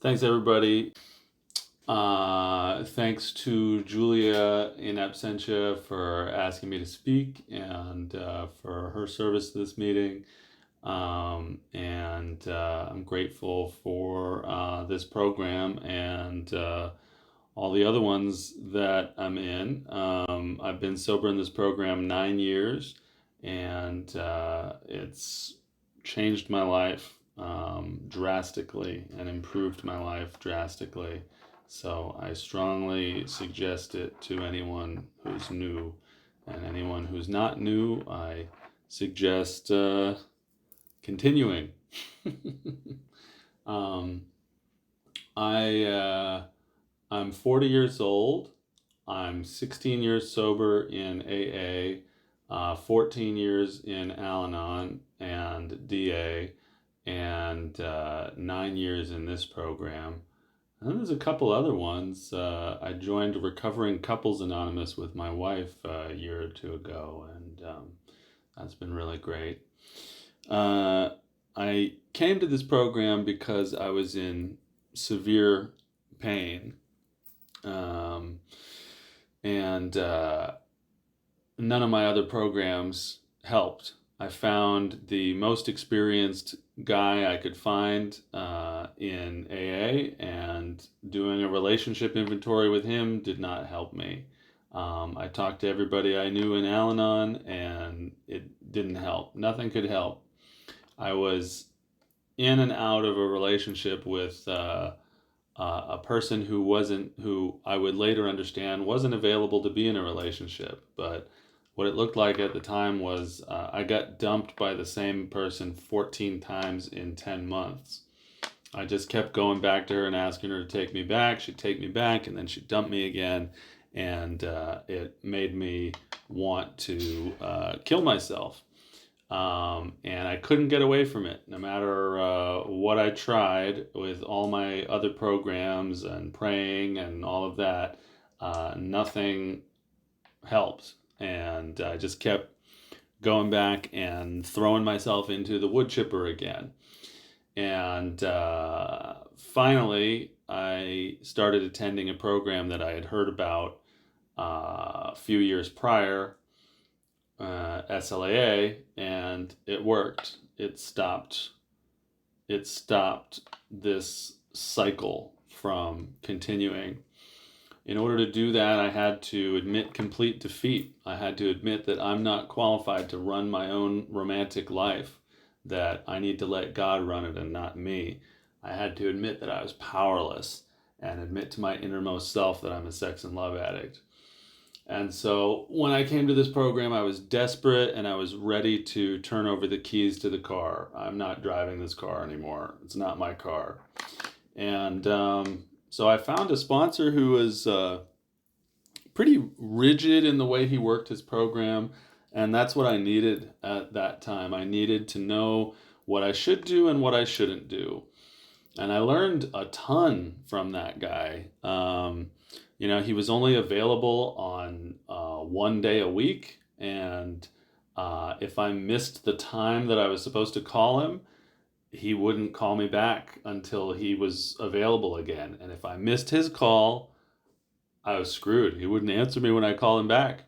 Thanks, everybody. Thanks to Julia in absentia for asking me to speak and for her service to this meeting. I'm grateful for this program and all the other ones that I'm in. I've been sober in this program 9 years, and it's changed my life drastically and improved my life drastically. So I strongly suggest it to anyone who's new, and anyone who's not new, I suggest continuing. um, I'm 40 years old. I'm 16 years sober in AA, 14 years in Al-Anon and DA, and 9 years in this program. And then there's a couple other ones. I joined Recovering Couples Anonymous with my wife a year or two ago, and that's been really great. I came to this program because I was in severe pain, and none of my other programs helped. I found the most experienced guy I could find in AA, and doing a relationship inventory with him did not help me. I talked to everybody I knew in Al-Anon, and it didn't help. Nothing could help. I was in and out of a relationship with a person who I would later understand wasn't available to be in a relationship. But what it looked like at the time was I got dumped by the same person 14 times in 10 months. I just kept going back to her and asking her to take me back. She'd take me back, and then she'd dump me again. And it made me want to kill myself. And I couldn't get away from it, no matter what I tried with all my other programs and praying and all of that. Nothing helped, and I just kept going back and throwing myself into the wood chipper again. And finally, I started attending a program that I had heard about a few years prior, S.L.A.A., and it worked. It stopped this cycle from continuing. In order to do that, I had to admit complete defeat. I had to admit that I'm not qualified to run my own romantic life, that I need to let God run it and not me. I had to admit that I was powerless, and admit to my innermost self that I'm a sex and love addict. And so when I came to this program, I was desperate, and I was ready to turn over the keys to the car. I'm not driving this car anymore. It's not my car. And so I found a sponsor who was pretty rigid in the way he worked his program. And that's what I needed at that time. I needed to know what I should do and what I shouldn't do. And I learned a ton from that guy. He was only available on 1 day a week. And if I missed the time that I was supposed to call him, he wouldn't call me back until he was available again. And if I missed his call, I was screwed. He wouldn't answer me when I called him back.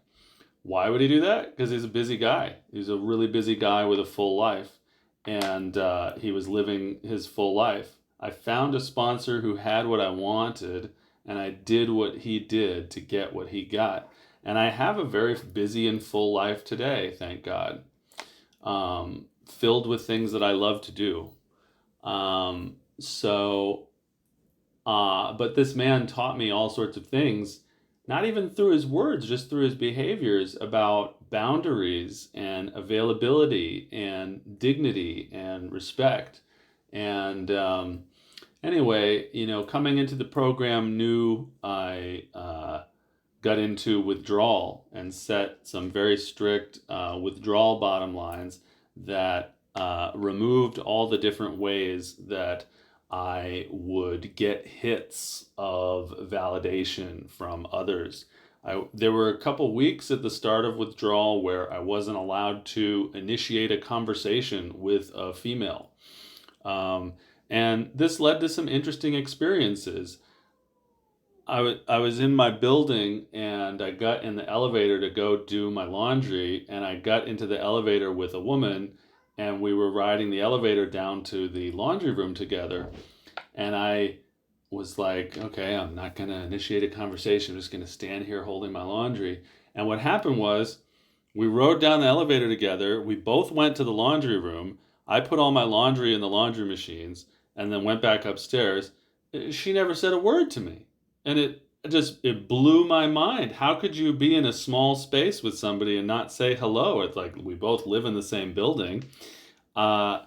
Why would he do that? Because he's a busy guy. He's a really busy guy with a full life. And he was living his full life. I found a sponsor who had what I wanted, and I did what he did to get what he got. And I have a very busy and full life today, thank God, filled with things that I love to do. But this man taught me all sorts of things, not even through his words, just through his behaviors, about boundaries and availability and dignity and respect. And anyway, coming into the program new, I got into withdrawal and set some very strict withdrawal bottom lines that removed all the different ways that I would get hits of validation from others. There were a couple weeks at the start of withdrawal where I wasn't allowed to initiate a conversation with a female. And this led to some interesting experiences. I was in my building and I got in the elevator to go do my laundry, and I got into the elevator with a woman, and we were riding the elevator down to the laundry room together. And I was like, okay, I'm not going to initiate a conversation. I'm just going to stand here holding my laundry. And what happened was we rode down the elevator together. We both went to the laundry room. I put all my laundry in the laundry machines and then went back upstairs. She never said a word to me. And it blew my mind. How could you be in a small space with somebody and not say hello? It's like we both live in the same building. Uh,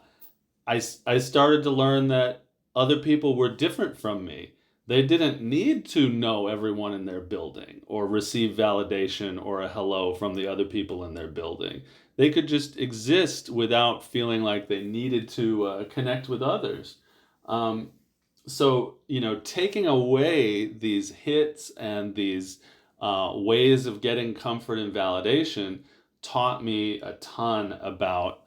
I started to learn that other people were different from me. They didn't need to know everyone in their building or receive validation or a hello from the other people in their building. They could just exist without feeling like they needed to connect with others. Um, taking away these hits and these ways of getting comfort and validation taught me a ton about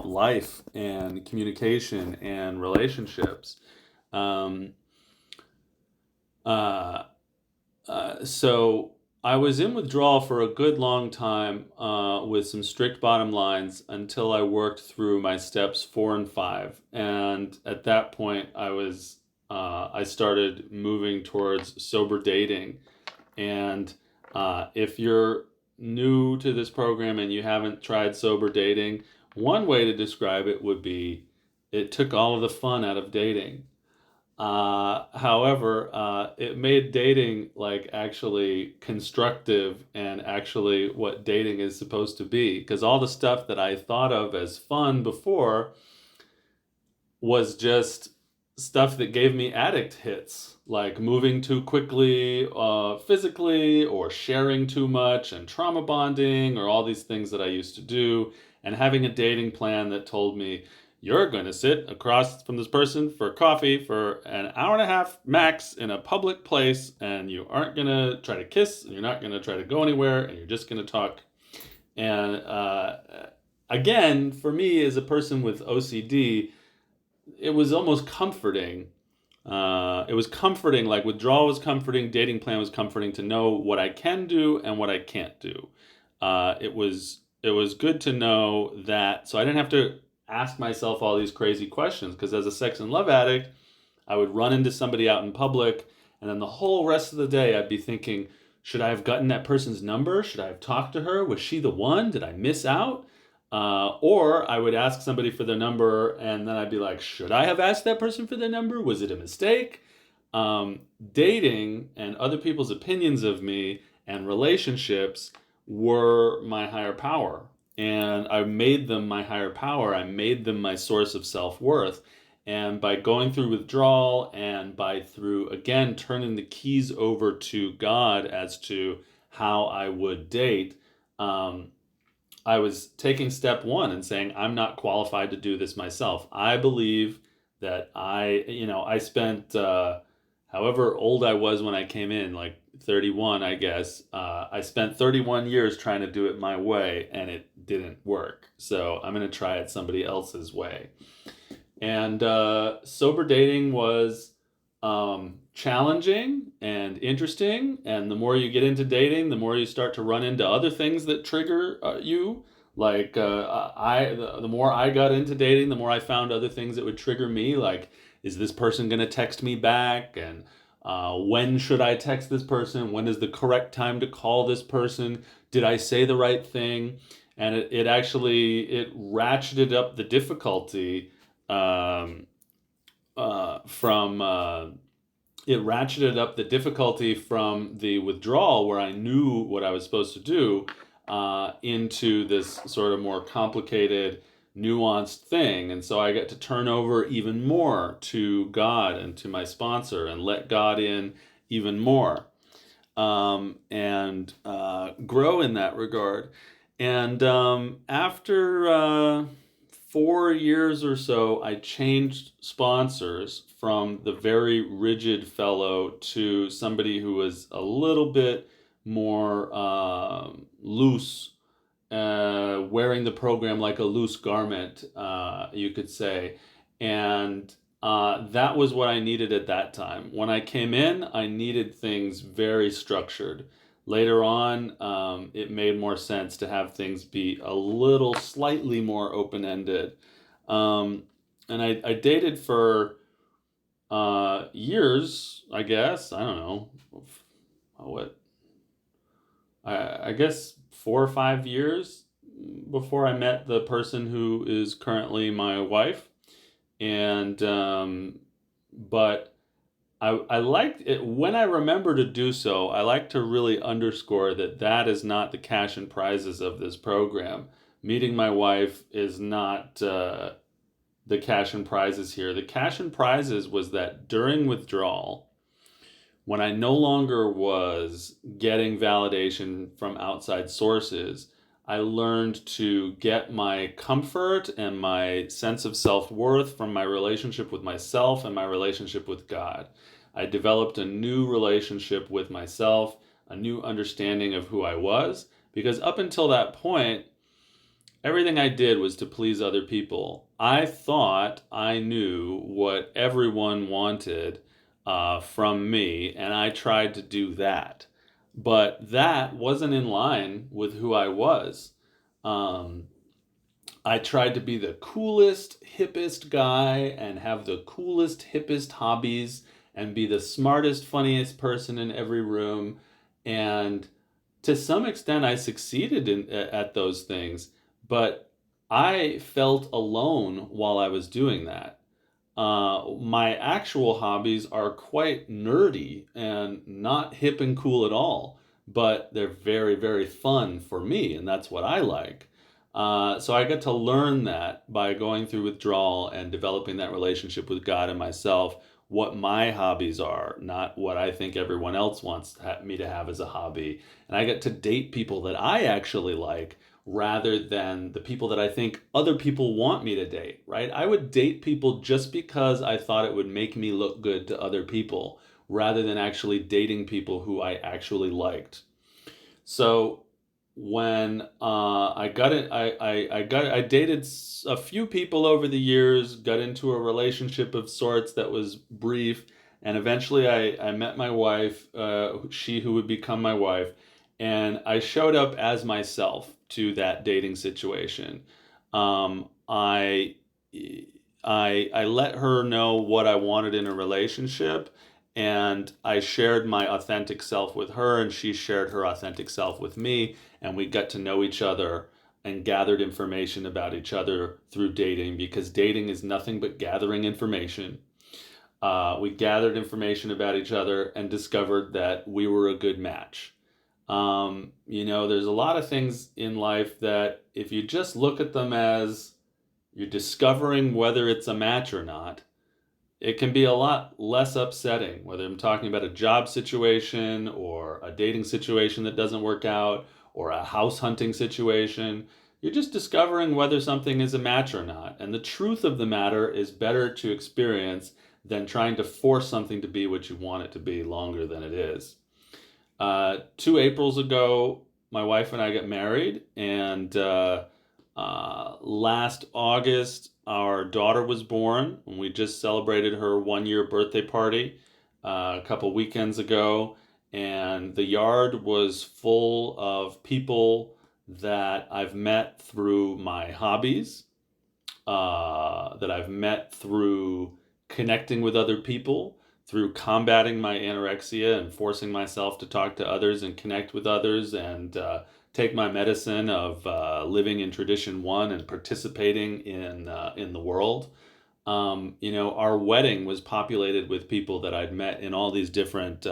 life and communication and relationships. Um, uh, so I was in withdrawal for a good long time with some strict bottom lines until I worked through my steps 4 and 5. And at that point, I started moving towards sober dating. And if you're new to this program and you haven't tried sober dating, one way to describe it would be it took all of the fun out of dating. However, it made dating like actually constructive and actually what dating is supposed to be. Because all the stuff that I thought of as fun before was just stuff that gave me addict hits, like moving too quickly physically, or sharing too much, and trauma bonding, or all these things that I used to do, and having a dating plan that told me, you're going to sit across from this person for coffee for an hour and a half max in a public place, and you aren't going to try to kiss, and you're not going to try to go anywhere, and you're just going to talk. And again, for me as a person with OCD, it was almost comforting. It was comforting, like withdrawal was comforting, dating plan was comforting to know what I can do and what I can't do. It was good to know that, so I didn't have to ask myself all these crazy questions, because as a sex and love addict, I would run into somebody out in public, and then the whole rest of the day I'd be thinking, should I have gotten that person's number? Should I have talked to her? Was she the one? Did I miss out? Or I would ask somebody for their number, and then I'd be like, should I have asked that person for their number? Was it a mistake? Dating and other people's opinions of me and relationships were my higher power. And I made them my higher power. I made them my source of self-worth. And by going through withdrawal and by through, again, turning the keys over to God as to how I would date, I was taking step one and saying, I'm not qualified to do this myself. I believe that I spent, however old I was when I came in, like 31, I guess, I spent 31 years trying to do it my way, and it didn't work. So I'm going to try it somebody else's way. And sober dating was challenging and interesting. And the more you get into dating, the more you start to run into other things that trigger you. Like the more I got into dating, the more I found other things that would trigger me. Like, is this person going to text me back? And when should I text this person? When is the correct time to call this person? Did I say the right thing? And it actually it ratcheted up the difficulty from it ratcheted up the difficulty from the withdrawal, where I knew what I was supposed to do, into this sort of more complicated, nuanced thing. And so I got to turn over even more to God and to my sponsor and let God in even more, and grow in that regard. And after 4 years or so, I changed sponsors from the very rigid fellow to somebody who was a little bit more loose, wearing the program like a loose garment, you could say. And that was what I needed at that time. When I came in, I needed things very structured. Later on, it made more sense to have things be a little slightly more open ended. And I dated for years, I guess. I don't know. What? I guess 4 or 5 years before I met the person who is currently my wife. And but I liked it when I remember to do so. I like to really underscore that that is not the cash and prizes of this program. Meeting my wife is not the cash and prizes here. The cash and prizes was that during withdrawal, when I no longer was getting validation from outside sources, I learned to get my comfort and my sense of self worth from my relationship with myself and my relationship with God. I developed a new relationship with myself, a new understanding of who I was, because up until that point, everything I did was to please other people. I thought I knew what everyone wanted from me, and I tried to do that. But that wasn't in line with who I was. Um, I tried to be the coolest, hippest guy and have the coolest, hippest hobbies and be the smartest, funniest person in every room. And to some extent, I succeeded at those things, but I felt alone while I was doing that. My actual hobbies are quite nerdy and not hip and cool at all, but they're very, very fun for me, and that's what I like. So I got to learn that by going through withdrawal and developing that relationship with God and myself, what my hobbies are, not what I think everyone else wants me to have as a hobby. And I get to date people that I actually like rather than the people that I think other people want me to date, right? I would date people just because I thought it would make me look good to other people rather than actually dating people who I actually liked. So when I got it, I dated a few people over the years, got into a relationship of sorts that was brief, and eventually I met my wife, she who would become my wife, and I showed up as myself to that dating situation. Um, I I let her know what I wanted in a relationship, and I shared my authentic self with her, and she shared her authentic self with me, and we got to know each other and gathered information about each other through dating because dating is nothing but gathering information. We gathered information about each other and discovered that we were a good match. There's a lot of things in life that if you just look at them as you're discovering whether it's a match or not, it can be a lot less upsetting, whether I'm talking about a job situation or a dating situation that doesn't work out or a house hunting situation. You're just discovering whether something is a match or not. And the truth of the matter is better to experience than trying to force something to be what you want it to be longer than it is. 2 Aprils ago, my wife and I got married, and last August, our daughter was born, and we just celebrated her 1 year birthday party a couple weekends ago. And the yard was full of people that I've met through my hobbies, that I've met through connecting with other people, through combating my anorexia and forcing myself to talk to others and connect with others and take my medicine of living in tradition one and participating in the world. Our wedding was populated with people that I'd met in all these different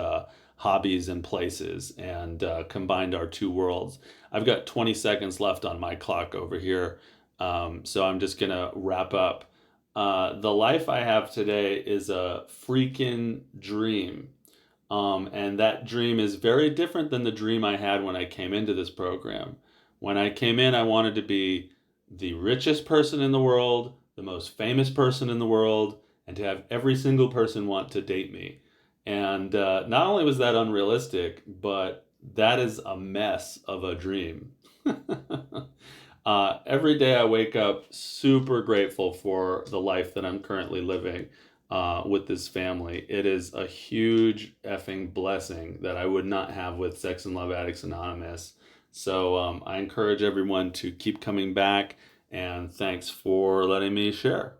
hobbies and places and combined our two worlds. I've got 20 seconds left on my clock over here, so I'm just going to wrap up. The life I have today is a freaking dream. And that dream is very different than the dream I had when I came into this program. When I came in, I wanted to be the richest person in the world, the most famous person in the world, and to have every single person want to date me. And not only was that unrealistic, but that is a mess of a dream. Every day I wake up super grateful for the life that I'm currently living with this family. It is a huge effing blessing that I would not have with Sex and Love Addicts Anonymous. So I encourage everyone to keep coming back, and thanks for letting me share.